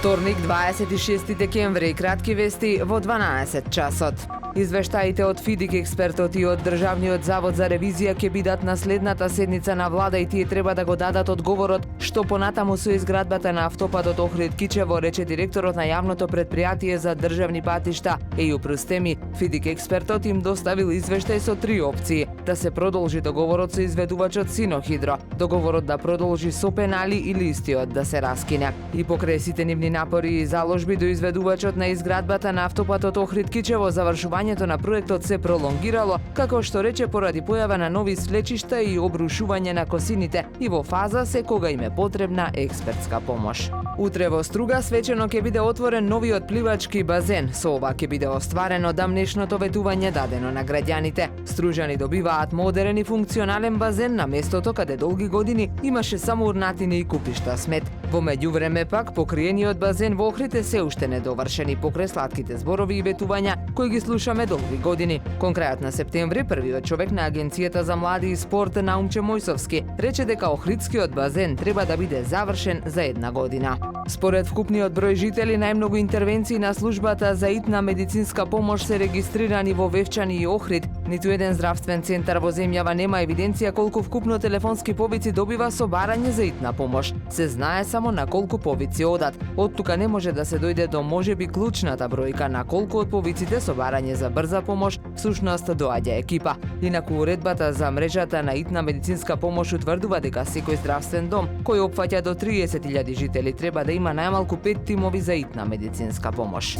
Вторник, 26 декември, кратки вести во 12 часот. Извештаите од ФИДИК експертот и од Државниот завод за ревизија ќе бидат на следната седница на влада и тие треба да го дадат одговорот што понатаму со изградбата на автопатот Охрид-Кичево, рече директорот на јавното предпријатие за државни патишта Ејуп Рустеми. ФИДИК експертот им доставил извештај со 3 опции: да се продолжи договорот со изведувачот Синохидро, договорот да продолжи со пенали или истиот да се раскине. И покрај сите нивни напори и заложби до изведувачот на изградбата на автопатот Охрид-Кичево, завршувањето на проектот се пролонгирало, како што рече, поради појава на нови свлечишта и обрушување на косините, и во фаза се кога им е потребна експертска помош. Утре во Струга свечено ќе биде отворен новиот пливачки базен. Со ова ќе биде остварено дамнешното ветување дадено на граѓаните. Стружани добиваат модерен и функционален базен на местото каде долги години имаше само урнатини и купишта смет. Во меѓувреме пак покриениот базен во Охрид е се уште недовршен покрај сладките зборови и ветувања кои ги слушаме долги години. Кон крајот на септември првиот човек на Агенцијата за млади и спорт Наумче Мојсовски рече дека Охридскиот базен треба да биде завршен за 1 година. Според вкупниот број жители, најмногу интервенции на службата за итна медицинска помош се регистрирани во Вевчани и Охрид. Ниту еден здравствен центар во земјава нема евиденција колку вкупно телефонски повици добива со барање за итна помош. Се знае само на колку повици одат. Од тука не може да се дојде до можеби клучната бројка на колку од повиците со барање за брза помош всушност доаѓа екипа. Инаку уредбата за мрежата на итна медицинска помош утврдува дека секој здравствен дом кој опфаќа до 30.000 жители треба да има најмалку 5 тимови за итна медицинска помош.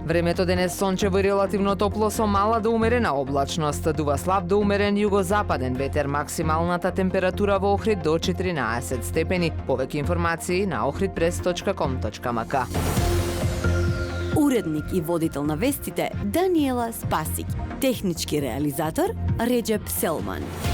Времето денес сончево и релативно топло со мала до умерена облачност. Дува слаб до умерен југозападен ветер. Максималната температура во Охрид до 14 степени. Повеќе информации на ohridpress.com.mk. Уредник и водител на вестите Даниела Спасик. Технички реализатор Реджеп Селман.